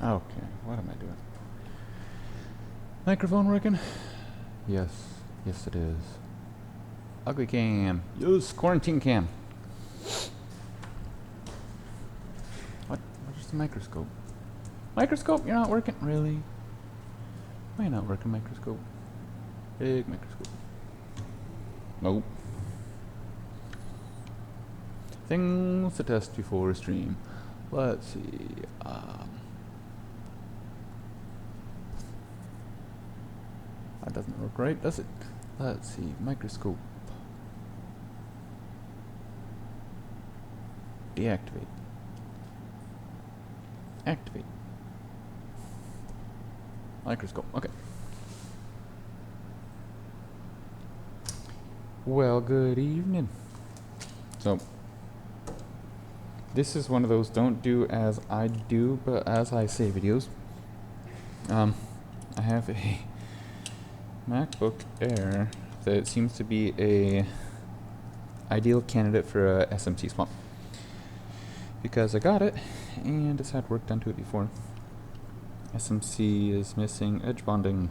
Okay, what am I doing? Microphone working? Yes, yes it is. Ugly cam. Yes, quarantine cam. What? Where's the microscope? Microscope, you're not working? Really? Why not working microscope? Big microscope. Nope. Things to test before a stream. Let's see. That doesn't work right, does it? Let's see. Microscope. Deactivate. Activate. Microscope. Okay. Well, good evening. So, this is one of those don't do as I do, but as I say videos. I have a MacBook Air that seems to be a ideal candidate for a SMC swap. Because I got it, and it's had work done to it before. SMC is missing edge bonding.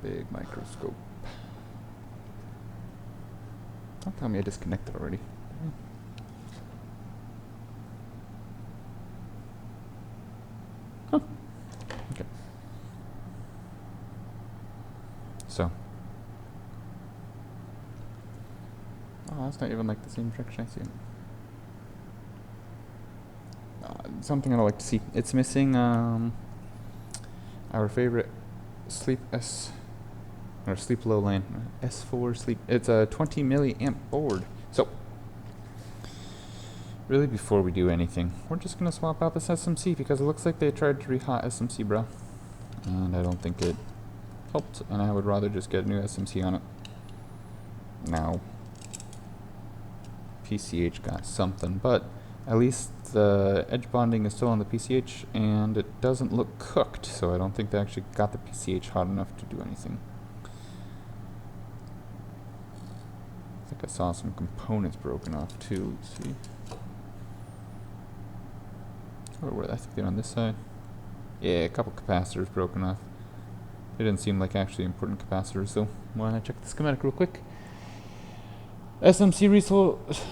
Big microscope. Don't tell me I disconnected already. Huh. Okay. So. Oh, that's not even like the same direction I see it. Something I don't like to see. It's missing our favorite sleep S or sleep low lane S4 sleep. It's a 20 milliamp board. So really, before we do anything, we're just gonna swap out this SMC because it looks like they tried to re-hot SMC, bro, and I don't think it helped. And I would rather just get a new SMC on it. Now, PCH got something, but at least the edge bonding is still on the PCH, and it doesn't look cooked, so I don't think they actually got the PCH hot enough to do anything. I think I saw some components broken off too. Let's see. Or were they? I think they're on this side. Yeah, a couple capacitors broken off. They didn't seem like actually important capacitors, so why don't I check the schematic real quick? SMC result?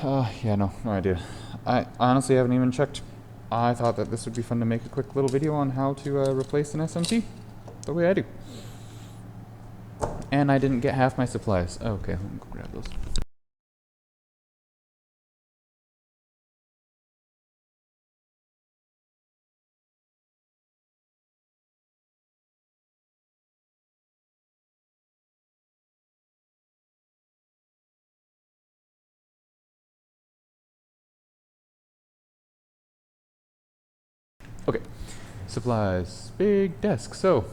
Yeah, no idea. I honestly haven't even checked. I thought that this would be fun to make a quick little video on how to replace an SMC the way I do. And I didn't get half my supplies. Okay, let me go grab those. Okay, supplies, big desk. So,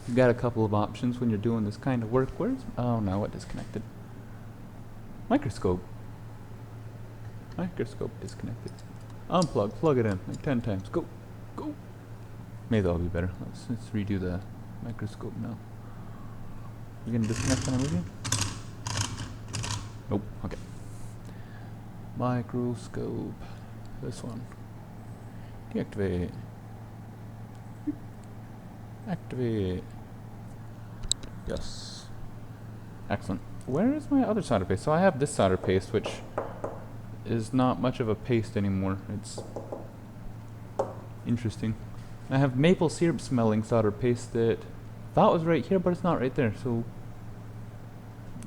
you've got a couple of options when you're doing this kind of work. Oh no, what disconnected? Microscope. Microscope disconnected. Unplug, plug it in, like 10 times. Go, go. Maybe that'll be better. Let's redo the microscope now. You gonna disconnect when I move you? Nope, okay. Microscope. This one. Deactivate. Activate. Yes. Excellent. Where is my other solder paste? So I have this solder paste, which is not much of a paste anymore. It's interesting. I have maple syrup smelling solder paste that I thought was right here, but it's not right there. So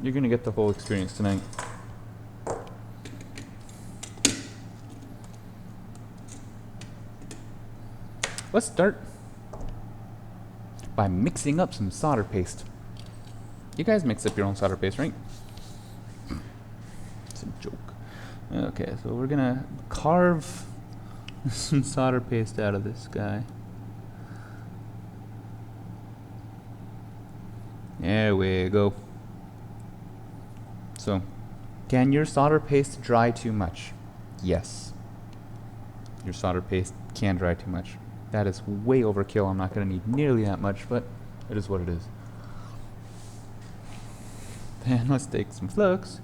you're gonna get the whole experience tonight. Let's start by mixing up some solder paste. You guys mix up your own solder paste, right? It's a joke. Okay, so we're gonna carve some solder paste out of this guy. There we go. So, can your solder paste dry too much? Yes. Your solder paste can dry too much. That is way overkill. I'm not going to need nearly that much, but it is what it is. Then let's take some flux.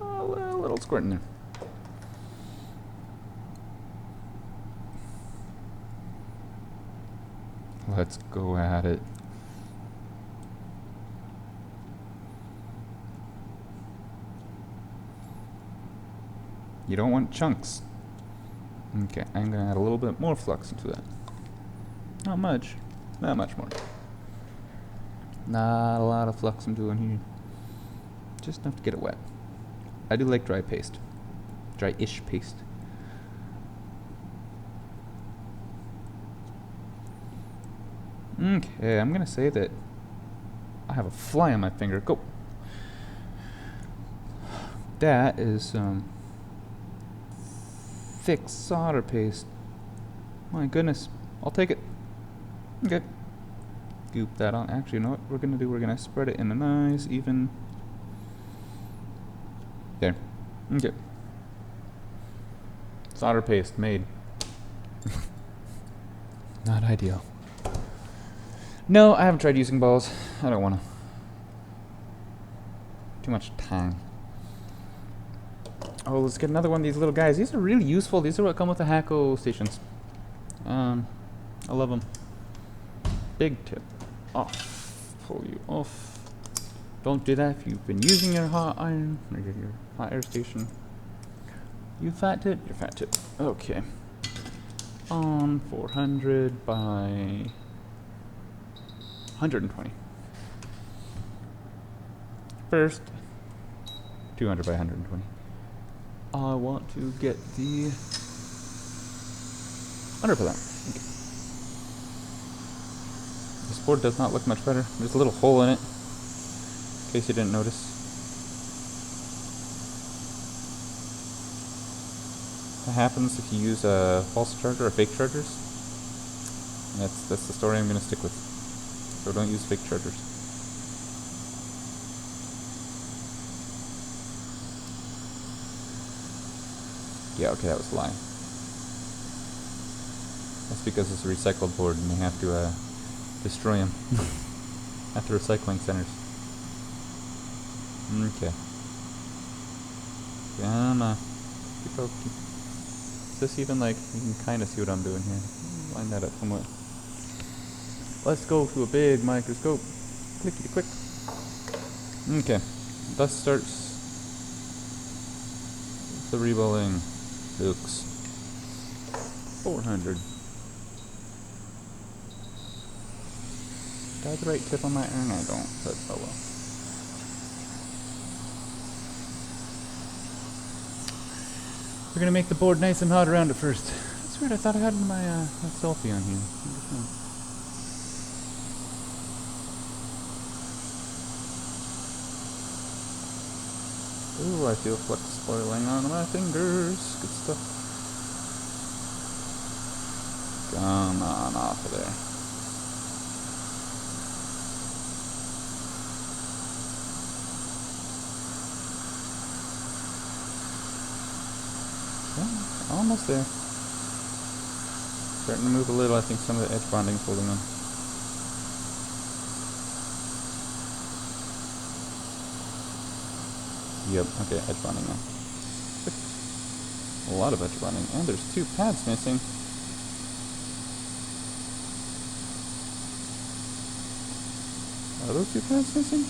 Oh, a little squirt in there. Let's go at it. You don't want chunks. Okay, I'm gonna add a little bit more flux into that. Not much. Not much more. Not a lot of flux I'm doing here. Just enough to get it wet. I do like dry paste. Dry-ish paste. Okay, I'm gonna say that I have a fly on my finger. Go. That is thick solder paste. My goodness, I'll take it. Okay. Goop that on. Actually, you know what we're gonna do? We're gonna spread it in a nice, even. There. Okay. Solder paste made. Not ideal. No, I haven't tried using balls. I don't wanna. Too much time. Oh, let's get another one of these little guys. These are really useful. These are what come with the Hacko stations. I love them. Big tip. Off. Pull you off. Don't do that if you've been using your hot iron or your hot air station. You fat tip? Your fat tip. Okay. On 400 by 120. First, 200 by 120. I want to get the underpillar. Okay. This board does not look much better. There's a little hole in it, in case you didn't notice. That happens if you use a false charger or fake chargers. That's the story I'm going to stick with. So don't use fake chargers. Yeah, okay, that was a lie. That's because it's a recycled board and they have to destroy them at the recycling centers. Okay. Come on. Keep poking. Is this even like, you can kind of see what I'm doing here. Line that up somewhat. Let's go to a big microscope. Clickety quick. Okay. Thus starts the reballing. Looks 400. Do I have the right tip on my iron? I don't, but oh well. We're gonna make the board nice and hot around it first. That's weird, I thought I had my selfie on here. Ooh, I feel flux spoiling on my fingers. Good stuff. Come on off of there. Yeah, almost there. Starting to move a little. I think some of the edge bonding's holding on. Yep, okay, edge bonding now. A lot of edge bonding. And there's 2 pads missing. Are those 2 pads missing?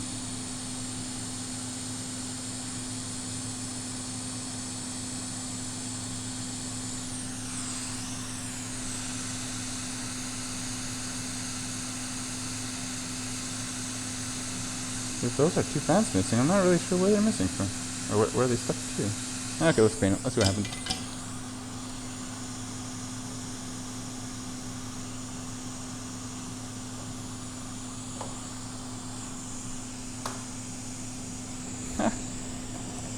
If those are 2 pads missing, I'm not really sure where they're missing from. Or where they stuck to. Okay, let's paint it. Let's see what happens.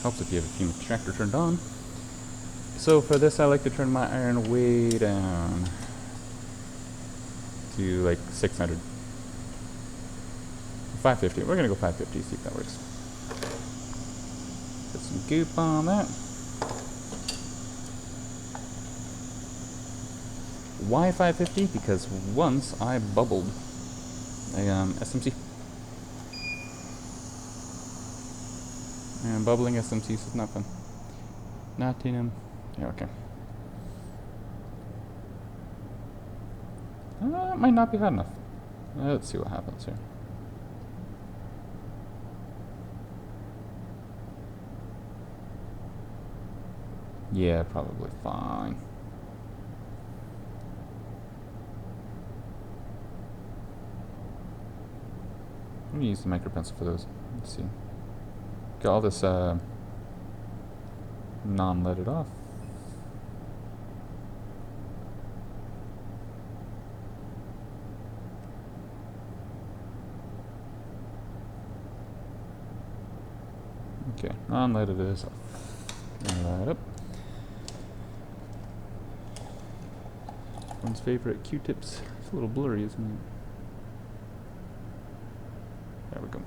Helps if you have a fume extractor turned on. So for this, I like to turn my iron way down to like 600. 550. We're gonna go 550. See if that works. Put some goop on that. Why 550? Because once I bubbled a SMC. And bubbling SMCs is not fun. Not in them. Yeah, okay. That might not be hot enough. Let's see what happens here. Yeah, probably fine. Let me use the micro pencil for those. Let's see. Get all this non-leaded off. Okay, non-leaded is off. That up. One's favorite Q-tips. It's a little blurry, isn't it? There we go.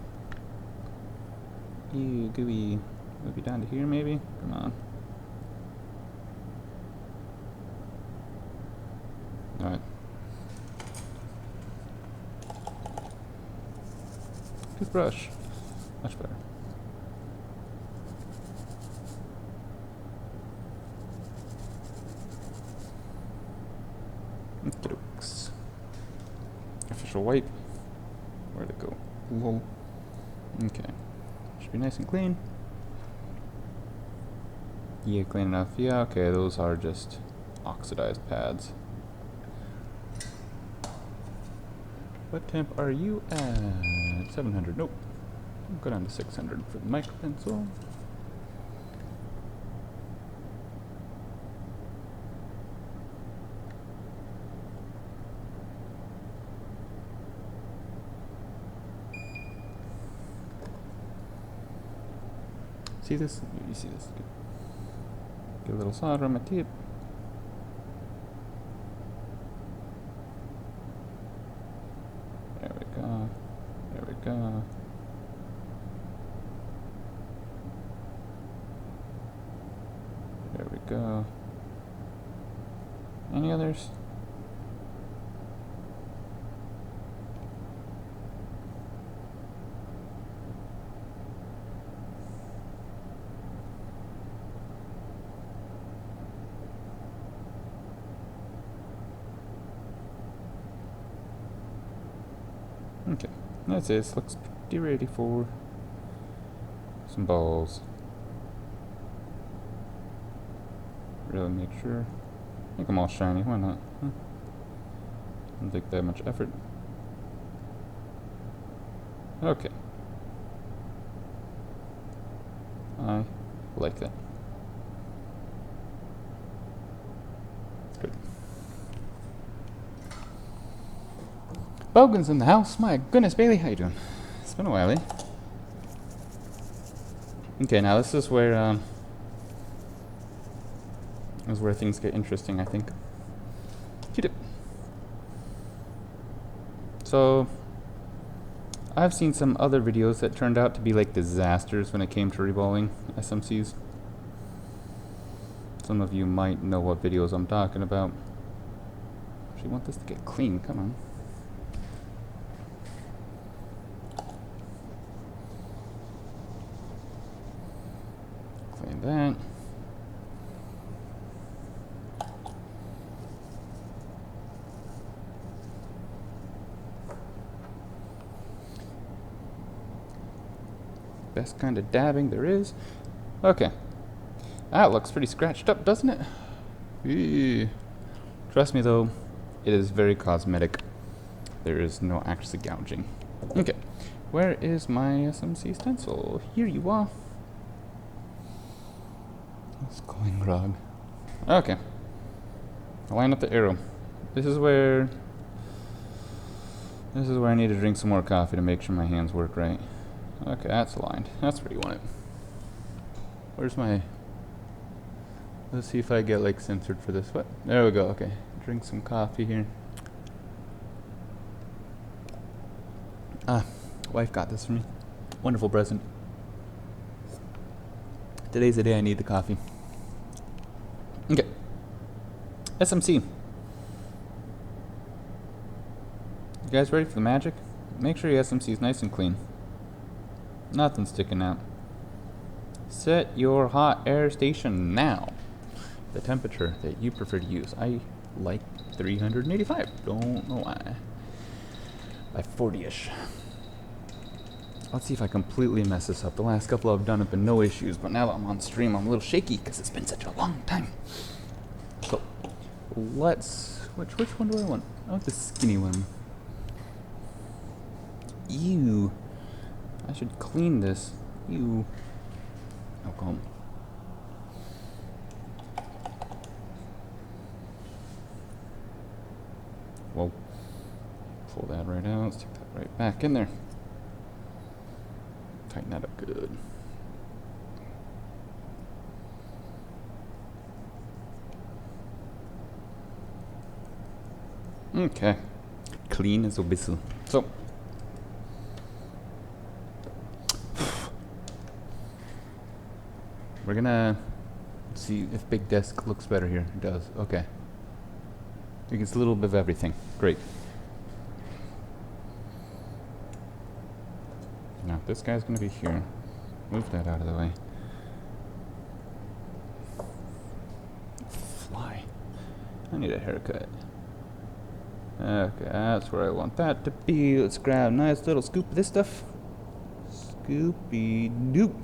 Ew, gooey. Maybe down to here, maybe? Come on. Alright. Toothbrush. Much better. Okey-dokes. Official wipe. Where'd it go? Whoa. Okay. Should be nice and clean. Yeah, clean enough. Yeah, okay, those are just oxidized pads. What temp are you at? 700. Nope. I'll go down to 600 for the micro pencil. See this? You see this? Get a little solder on my tip. There we go. There we go. There we go. Any others? Okay, that's it. This looks pretty ready for some balls. Really make sure. Make them all shiny. Why not? Huh? Doesn't take that much effort. Okay. I like that. Good. Bogan's in the house. My goodness, Bailey, how you doing? It's been a while, eh? Okay, now this is where things get interesting, I think. Q-tip. So, I've seen some other videos that turned out to be like disasters when it came to reballing SMCs. Some of you might know what videos I'm talking about. Actually, want this to get clean. Come on. Clean that. Best kind of dabbing there is. Okay. That looks pretty scratched up, doesn't it? Eee. Trust me though, it is very cosmetic. There is no actually gouging. Okay. Where is my SMC stencil? Here you are. What's going wrong? Okay. I'll line up the arrow. This is where I need to drink some more coffee to make sure my hands work right. Okay, that's aligned. That's where you want it. Where's my... Let's see if I get like censored for this. What? There we go. Okay. Drink some coffee here. Wife got this for me. Wonderful present. Today's the day I need the coffee. Okay. SMC. You guys ready for the magic? Make sure your SMC is nice and clean. Nothing sticking out. Set your hot air station now. The temperature that you prefer to use. I like 385. Don't know why. By 40-ish. Let's see if I completely mess this up. The last couple I've done have been no issues, but now that I'm on stream, I'm a little shaky because it's been such a long time. So, let's... Which one do I want? I want the skinny one. Ew. I should clean this. Ew. Oh, calm. Whoa. Pull that right out. Stick that right back in there. Tighten that up good. Okay. Clean as a whistle. So. We're gonna see if big desk looks better here. It does. Okay. It gets a little bit of everything. Great. Now this guy's gonna be here. Move that out of the way. Fly. I need a haircut. Okay, that's where I want that to be. Let's grab a nice little scoop of this stuff. Scoopy-doo.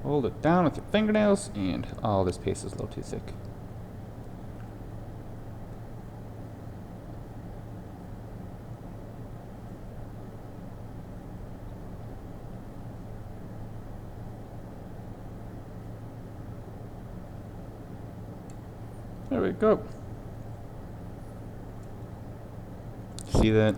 Hold it down with your fingernails, and oh, this paste is a little too thick. There we go. See that?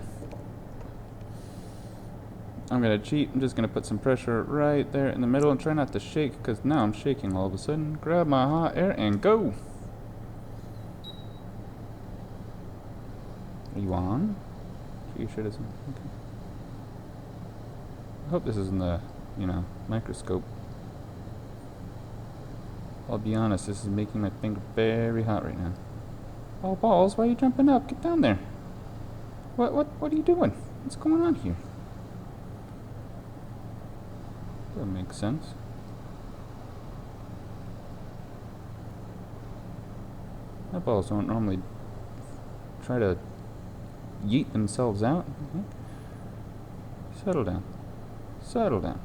I'm gonna cheat. I'm just gonna put some pressure right there in the middle and try not to shake, because now I'm shaking all of a sudden. Grab my hot air and go. Are you on? Are you sure it isn't? Okay. I hope this isn't the, microscope. I'll be honest, this is making my finger very hot right now. Oh, balls, why are you jumping up? Get down there. What are you doing? What's going on here? That makes sense. My balls don't normally try to yeet themselves out. Settle down. Settle down.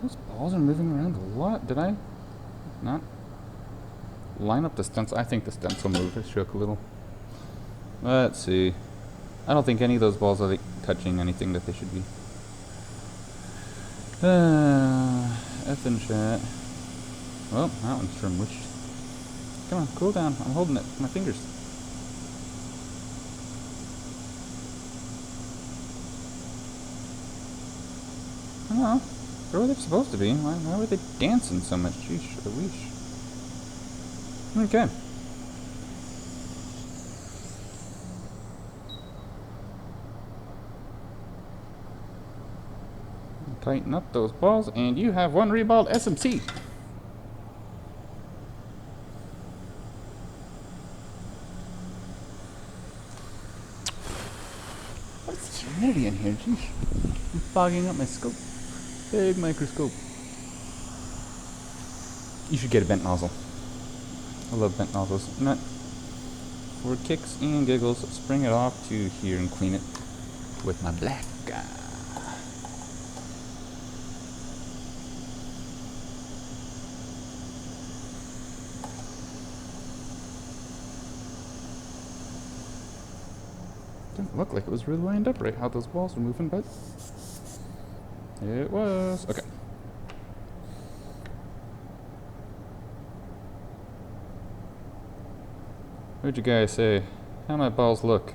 Those balls are moving around a lot. Did I not line up the stencil? I think the stencil moved. It shook a little. Let's see. I don't think any of those balls are touching anything that they should be. F in chat. Well, that one's smushed. Come on, cool down. I'm holding it with my fingers. I don't know. They're where they're supposed to be. Why were they dancing so much? Sheesh, a weesh. Okay. Tighten up those balls, and you have one reballed SMC. What's the humidity in here? Jeez. I'm fogging up my scope. Big microscope. You should get a bent nozzle. I love bent nozzles. Not for kicks and giggles. Let's bring it off to here and clean it with my black guy. Didn't look like it was really lined up right how those balls were moving, but it was. Okay. What'd you guys say? How my balls look?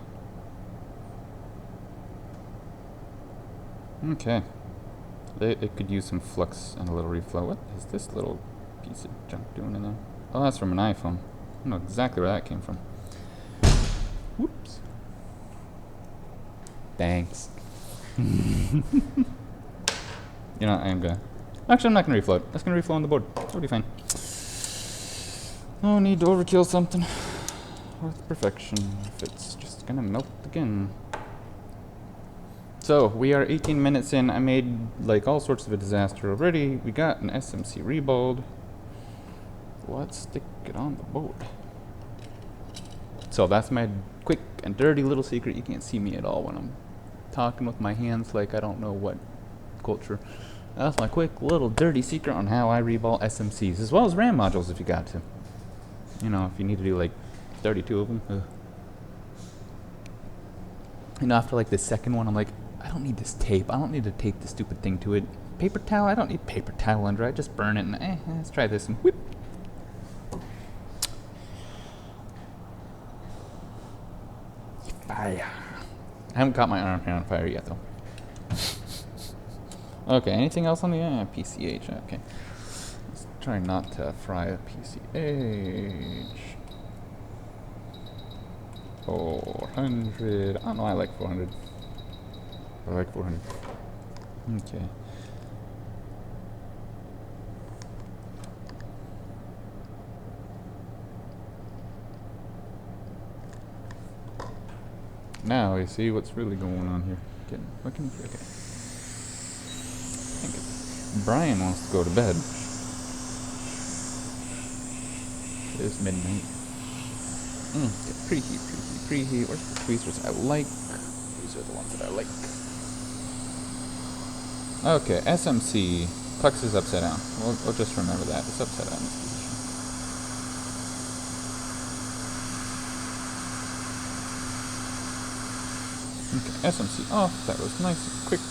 Okay. It could use some flux and a little reflow. What is this little piece of junk doing in there? Oh, that's from an iPhone. I don't know exactly where that came from. Whoops. Thanks. I am gonna... Actually, I'm not gonna reflow it. That's gonna reflow on the board. It'll be fine. No need to overkill something. with perfection if it's just gonna melt again. So, we are 18 minutes in. I made, like, all sorts of a disaster already. We got an SMC reballed. Let's stick it on the board. So, that's my quick and dirty little secret. You can't see me at all when I'm talking with my hands like I don't know what culture. That's my quick little dirty secret on how I reball SMCs, as well as RAM modules if you got to. You know, if you need to do like 32 of them. You know, after like the second one, I'm like, I don't need this tape. I don't need to tape the stupid thing to it. Paper towel? I don't need paper towel under it. I just burn it and let's try this and whip. Fire. I haven't got my arm here on fire yet though. Okay, anything else on the PCH? Okay. Let's try not to fry a PCH. 400. I don't know, I like 400. I like 400. Okay. Now we see what's really going on here. What can you do? Okay. I think Brian wants to go to bed. It's midnight. Preheat. Where's the tweezers I like? These are the ones that I like. Okay, SMC. Tux is upside down. We'll just remember that. It's upside down in this position. Okay, SMC off. That was nice and quick.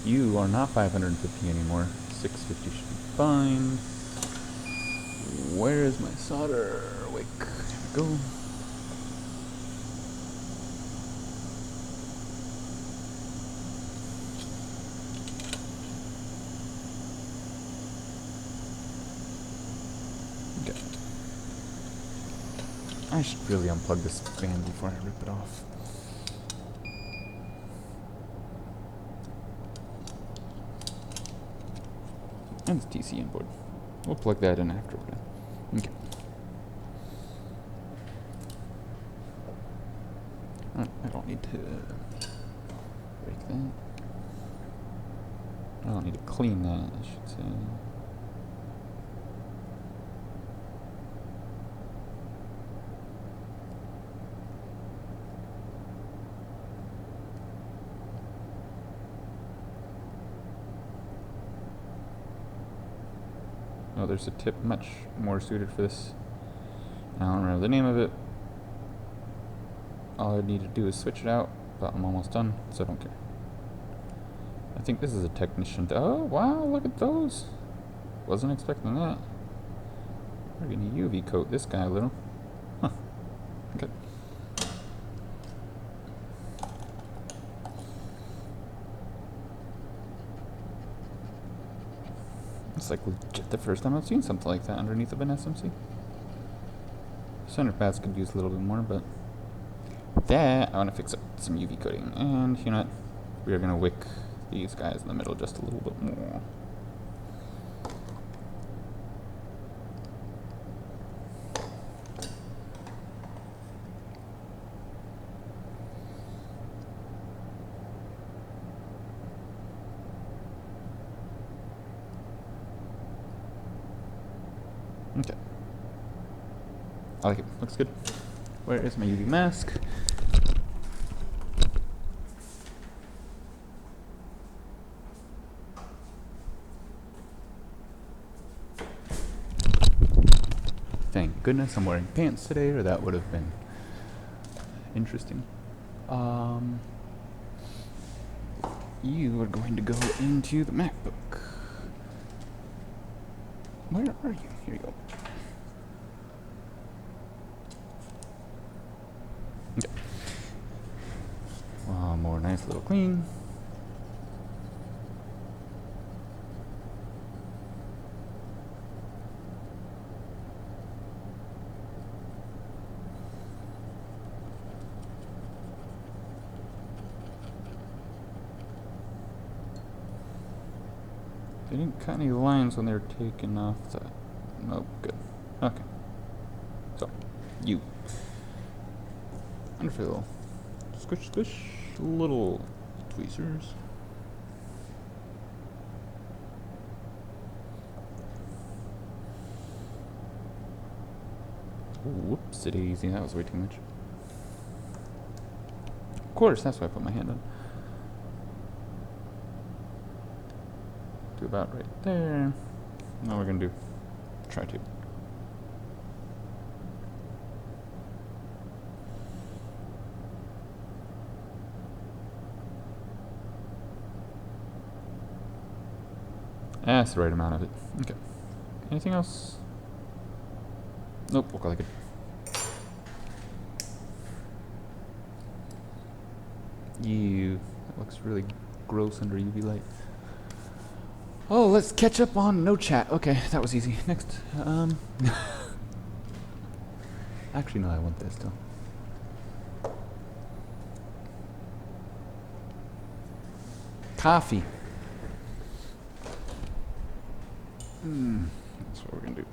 You are not 550 anymore. 650 should be fine. Where is my solder wick? Here we go. Okay. I should really unplug this fan before I rip it off. And the TCM board. We'll plug that in after we're done. Okay. I don't need to break that. I don't need to clean that, I should say. Oh, there's a tip much more suited for this. I don't remember the name of it. All I need to do is switch it out, but I'm almost done, so I don't care. I think this is a technician. Oh, wow, look at those. Wasn't expecting that. We're gonna UV coat this guy a little. Huh. Okay. It's like legit the first time I've seen something like that underneath of an SMC. Center pads could use a little bit more, but that I want to fix up some UV coating. And you know what? We are gonna wick these guys in the middle just a little bit more. Okay. I like it. Looks good. Where is my UV mask? Thank goodness I'm wearing pants today, or that would have been interesting. You are going to go into the MacBook. Where are you? Here you go. Okay. One more nice little clean. They didn't cut any lines when they were taking off the... Nope, good. Okay. So, you. Wonderful. Squish, squish. Little tweezers. Whoopsie-daisy, that was way too much. Of course, that's why I put my hand on. Do about right there. Now we're gonna do tri-tube. That's the right amount of it. Okay. Anything else? Nope, we'll call it good. Ew, that looks really gross under UV light. Oh, let's catch up on no chat. Okay, that was easy. Next. Actually, no, I want this still. Coffee. That's what we're gonna do.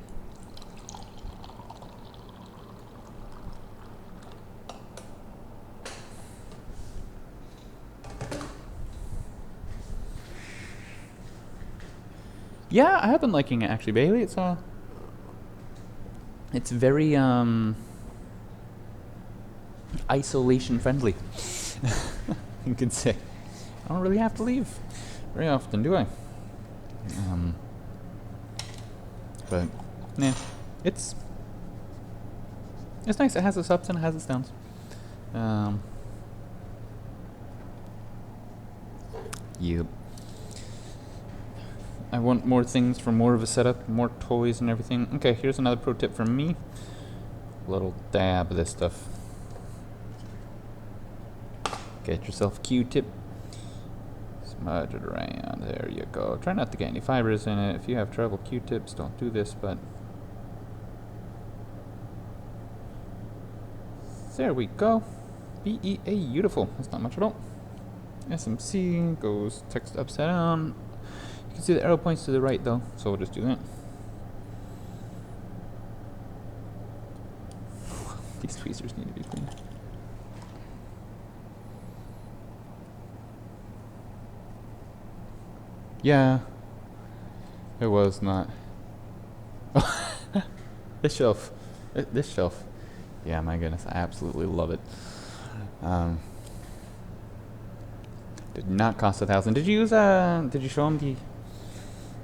Yeah, I have been liking it actually, Bailey. It's very isolation friendly. You could say. I don't really have to leave very often, do I? But yeah, it's nice. It has its ups and it has its downs. Yep. I want more things for more of a setup, more toys and everything. Okay, here's another pro tip from me. A little dab of this stuff. Get yourself a Q-tip. Smudge it around. There you go. Try not to get any fibers in it. If you have trouble Q-tips, don't do this, but... There we go. BEA, beautiful. That's not much at all. SMC goes text upside down. You can see the arrow points to the right though, so we'll just do that. These tweezers need to be cleaned. Yeah, it was not. This shelf. This shelf. Yeah, my goodness, I absolutely love it. Did not cost $1,000. Did you use did you show them the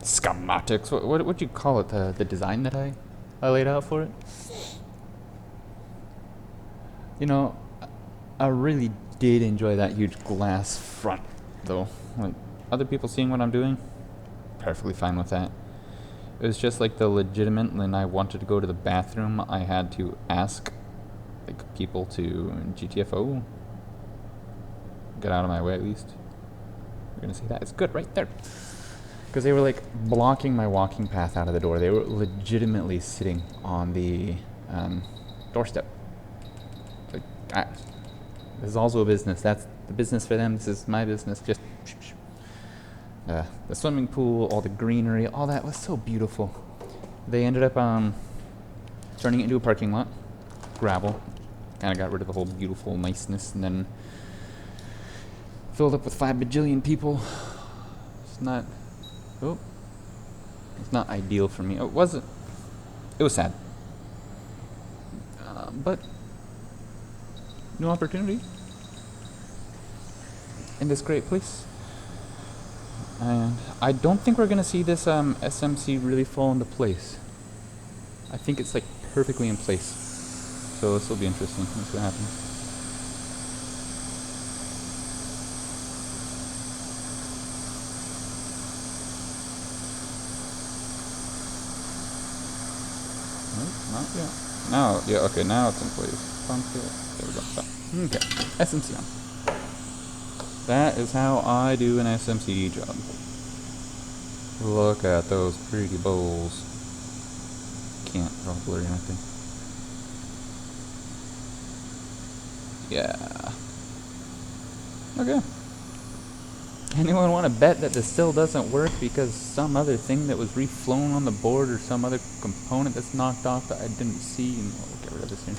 schematics? What would you call it? The design that I laid out for it? You know, I really did enjoy that huge glass front though. Like other people seeing what I'm doing, perfectly fine with that. It was just like the legitimate when I wanted to go to the bathroom, I had to ask like people to GTFO. Get out of my way at least. We're gonna say that. It's good right there. Because they were like blocking my walking path out of the door. They were legitimately sitting on the doorstep. Like, this is also a business. That's the business for them. This is my business. Just the swimming pool, all the greenery, all that was so beautiful. They ended up turning it into a parking lot. Gravel. Kind of got rid of the whole beautiful niceness and then filled up with 5 bajillion people. It's not... Oh. It's not ideal for me. It wasn't... It was sad. But... New opportunity. In this great place. And I don't think we're going to see this SMC really fall into place. I think it's like perfectly in place. So this will be interesting. Let's see what happens. Not yet. Now, yeah, okay, now it's in place. Pump it. There we go. So, okay, SMC on. That is how I do an SMC job. Look at those pretty bowls. Can't draw blurry or anything. Yeah. Okay. Anyone want to bet that this still doesn't work because some other thing that was reflown on the board or some other component that's knocked off that I didn't see? And we'll get rid of this here.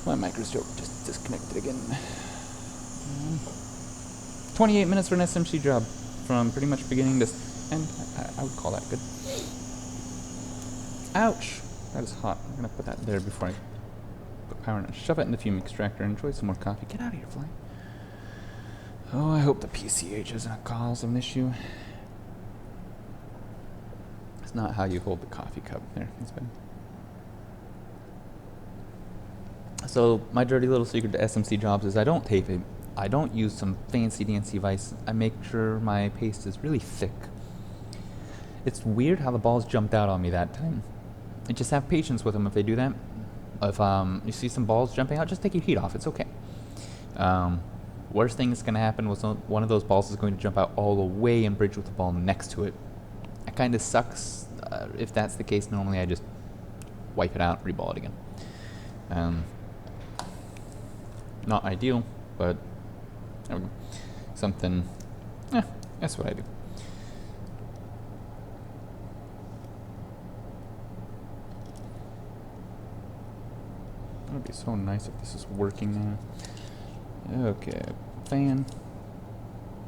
My microscope just disconnected again. 28 minutes for an SMC job from pretty much beginning to end. I would call that good. Ouch! That is hot. I'm going to put that there before I put power in it. Shove it in the fume extractor. Enjoy some more coffee. Get out of here, fly. Oh, I hope the PCH isn't a cause of an issue. It's not how you hold the coffee cup. There, it's been. So, my dirty little secret to SMC jobs is I don't tape it. I don't use some fancy dancy device. I make sure my paste is really thick. It's weird how the balls jumped out on me that time. And just have patience with them if they do that. If you see some balls jumping out, just take your heat off. It's okay. Worst thing that's going to happen was one of those balls is going to jump out all the way and bridge with the ball next to it. It kind of sucks. If that's the case, normally I just wipe it out, reball it again. Not ideal, but there we go. Something, that's what I do. It would be so nice if this is working now. Okay, fan.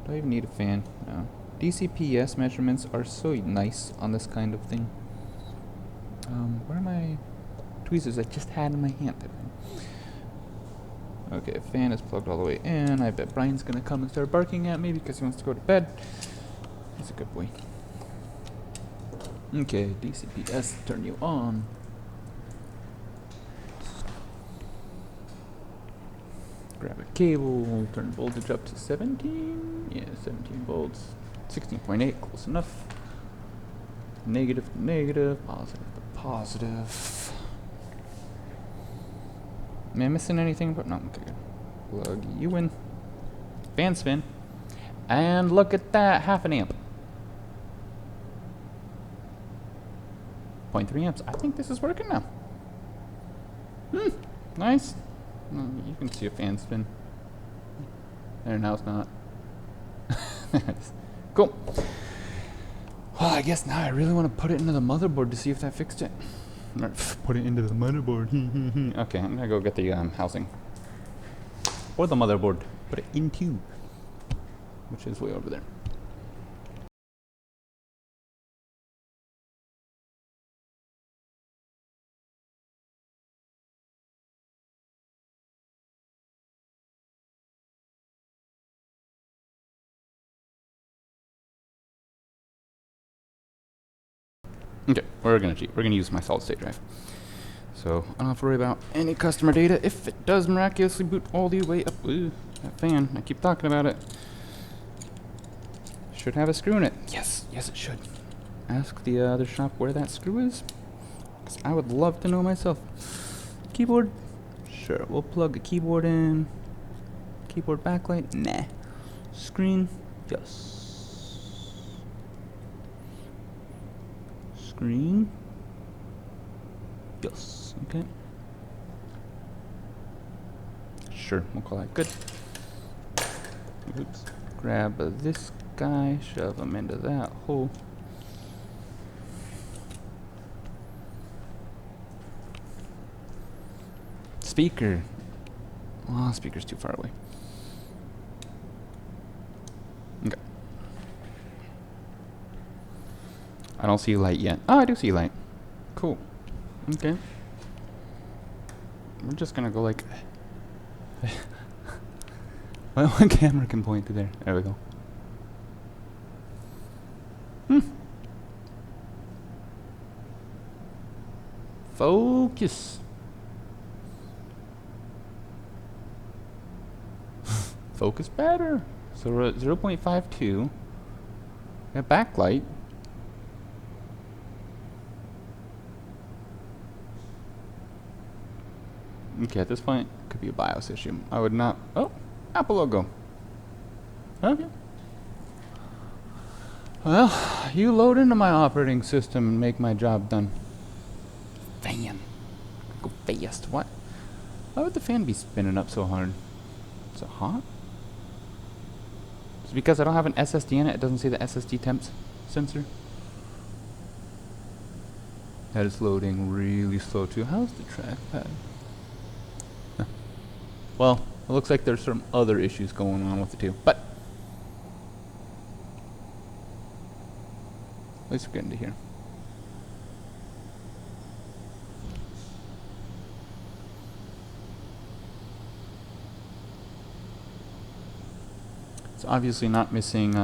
Do I even need a fan? No. DCPS measurements are so nice on this kind of thing. Where are my tweezers I just had in my hand? Okay, fan is plugged all the way in. I bet Brian's gonna come and start barking at me because he wants to go to bed. He's a good boy. Okay, DCPS, turn you on. Grab a cable, turn voltage up to 17. Yeah, 17 volts. 16.8, close enough. Negative to negative, positive to positive. Am I missing anything? But no, okay, good. Plug you in. Fan spin. And look at that, half an amp. 0.3 amps. I think this is working now. Nice. You can see a fan spin. There, now it's not. Cool. Well, I guess now I really want to put it into the motherboard to see if that fixed it. Or put it into the motherboard. Okay, I'm gonna go get the housing. Or the motherboard. Put it into. Which is way over there. Okay, we're gonna cheat. We're gonna use my solid state drive. So I don't have to worry about any customer data if it does miraculously boot all the way up. Ooh, that fan, I keep talking about it. Should have a screw in it. Yes, yes it should. Ask the other shop where that screw is. Because I would love to know myself. Keyboard? Sure, we'll plug the keyboard in. Keyboard backlight? Nah. Screen? Yes. Screen? Yes. Okay. Sure, we'll call that good. Oops. Grab this guy, shove him into that hole. Speaker. Oh, speaker's too far away. Okay. I don't see light yet. Oh, I do see light. Cool. Okay. We're just gonna go like... My one camera can point to there. There we go. Focus. Focus better. So we're at 0.52. Got backlight. Okay, at this point, it could be a BIOS issue. I would not... Oh, Apple logo. Okay. Well, you load into my operating system and make my job done. Fan. Go fast. What? Why would the fan be spinning up so hard? Is it hot? It's because I don't have an SSD in it. It doesn't say the SSD temps sensor. That is loading really slow too. How's the trackpad? Huh. Well, it looks like there's some other issues going on with it too. But at least we're getting to here. It's obviously not missing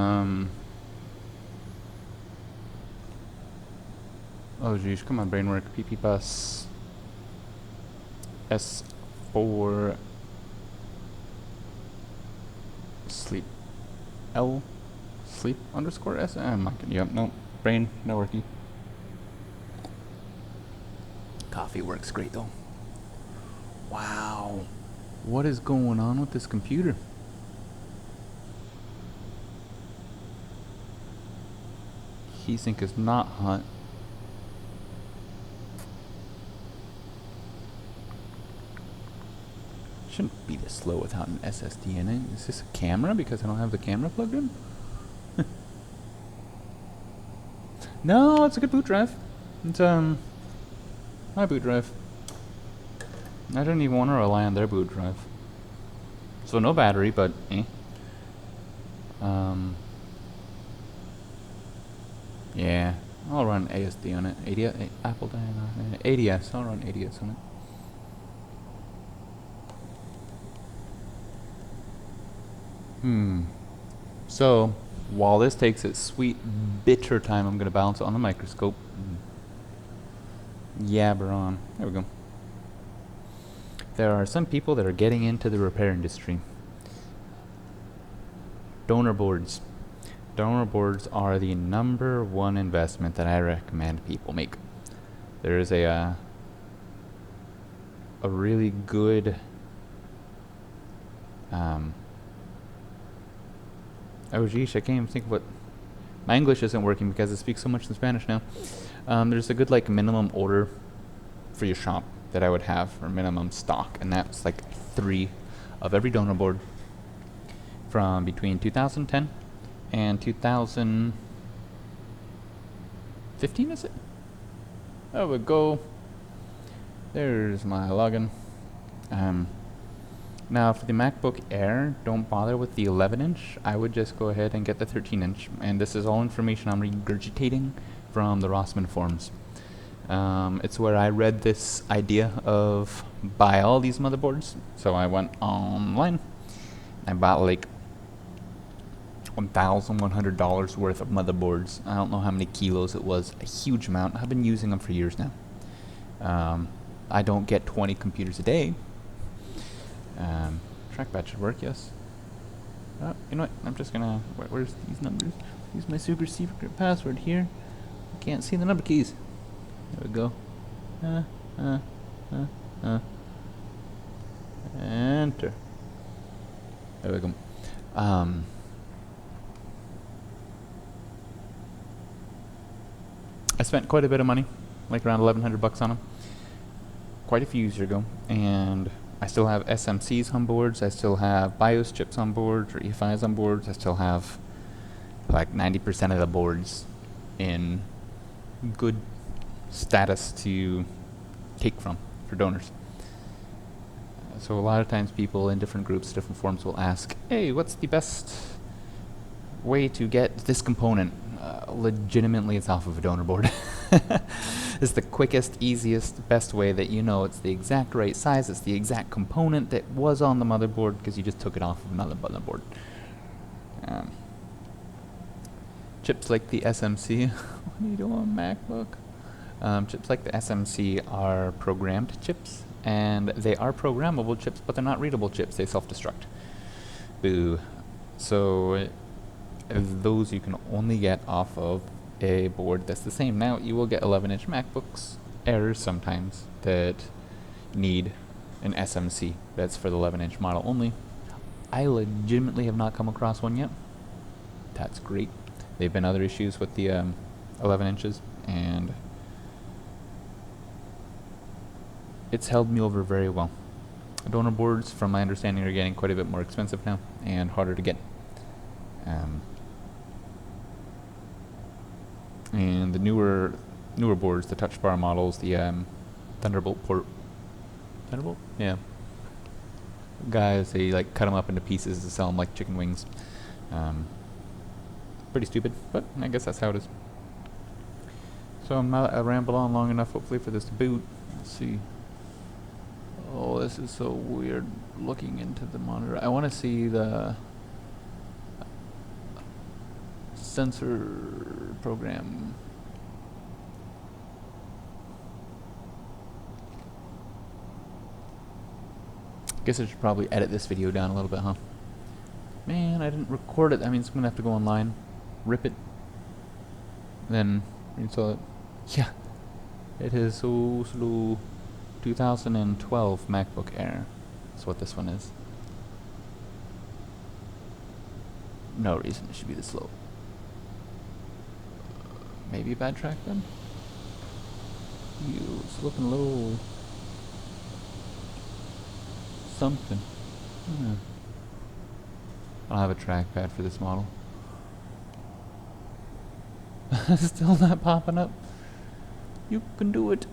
oh geez, come on, brain work. PP bus S4 sleep L sleep underscore S. I'm not gonna, yep, no brain, no worky. Coffee works great though. Wow, what is going on with this computer? Heatsink is not hot. Shouldn't be this slow without an SSD in it. Is this a camera because I don't have the camera plugged in? No, it's a good boot drive. It's my boot drive. I don't even want to rely on their boot drive. So no battery, but eh. Yeah, I'll run ASD on it. Apple Diana, ADS. I'll run ADS on it. So, while this takes its sweet, bitter time, I'm going to balance it on the microscope. Yabber on. There we go. There are some people that are getting into the repair industry. Donor boards. Donor boards are the #1 investment that I recommend people make. There is a really good oh geez, I can't even think of what. My English isn't working because I speak so much in Spanish now. There's a good like minimum order for your shop that I would have, or minimum stock, and that's like 3 of every donor board from between 2010 and 2015, is it? There we go. There's my login. Now for the MacBook Air, don't bother with the 11-inch. I would just go ahead and get the 13-inch. And this is all information I'm regurgitating from the Rossmann forums. It's where I read this idea of buy all these motherboards. So I went online. I bought like $1,100 worth of motherboards. I don't know how many kilos it was. A huge amount. I've been using them for years now. I don't get 20 computers a day. Trackpad should work, yes. You know what? I'm just gonna. Where's these numbers? Use my super secret password here. I can't see the number keys. There we go. Enter. There we go. I spent quite a bit of money, like around $1,100 on them, quite a few years ago, and I still have SMCs on boards, I still have BIOS chips on boards, or E5s on boards, I still have like 90% of the boards in good status to take from for donors. So a lot of times people in different groups, different forums will ask, hey, what's the best way to get this component? Legitimately, it's off of a donor board. It's the quickest, easiest, best way that you know it's the exact right size, it's the exact component that was on the motherboard because you just took it off of another motherboard. Chips like the SMC, what do you do on MacBook? Chips like the SMC are programmed chips, and they are programmable chips, but they're not readable chips, they self-destruct. Boo. So those you can only get off of a board that's the same. Now you will get 11-inch MacBooks Airs sometimes that need an SMC that's for the 11-inch model only. I legitimately have not come across one yet. That's great. There have been other issues with the 11 inches, and it's held me over very well. Donor boards, from my understanding, are getting quite a bit more expensive now and harder to get. And the newer boards, the touch bar models, the Thunderbolt port. Thunderbolt? Yeah. Guys, they like cut them up into pieces to sell them like chicken wings. Pretty stupid, but I guess that's how it is. So I rambled on long enough, hopefully, for this to boot. Let's see. Oh, this is so weird looking into the monitor. I want to see the sensor program. Guess I should probably edit this video down a little bit, huh? Man, I didn't record it. That means I'm gonna have to go online, rip it, then install it. Yeah, it is so slow. 2012 MacBook Air. That's what this one is. No reason it should be this slow. Maybe a bad track then? It's looking a little something. I don't have a trackpad for this model. Still not popping up. You can do it.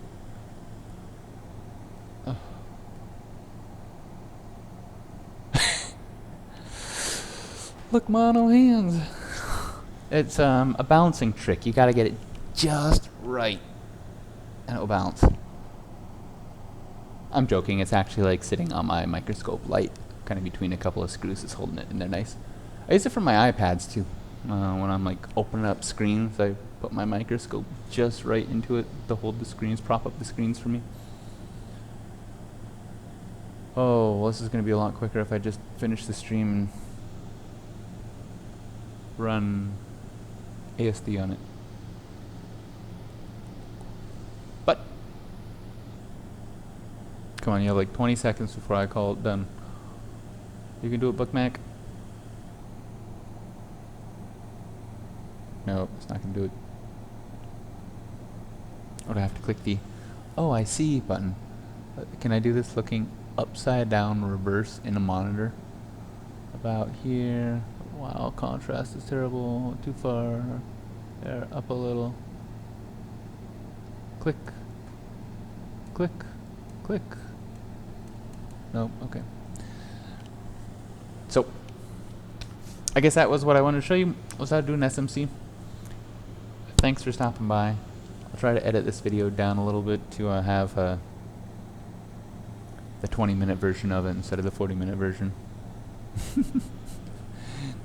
Look, mono hands. It's a balancing trick. You gotta get it just right, and it will balance. I'm joking. It's actually like sitting on my microscope light, kind of between a couple of screws. It's holding it in there nice. I use it for my iPads too. When I'm like opening up screens, I put my microscope just right into it to hold the screens, prop up the screens for me. Oh, well, this is going to be a lot quicker if I just finish the stream and run ASD on it. But come on, you have like 20 seconds before I call it done. You can do it, BookMac. No, it's not going to do it. Or do I have to click the "Oh, I see" button? Can I do this looking upside down reverse in a monitor? About here. Wow, contrast is terrible. Too far. There, up a little. Click. Click. Click. Nope, okay. So, I guess that was what I wanted to show you. Was how to do an SMC. Thanks for stopping by. I'll try to edit this video down a little bit to have the 20-minute version of it instead of the 40-minute version.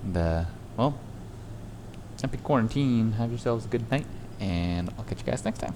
And, well, happy quarantine. Have yourselves a good night, and I'll catch you guys next time.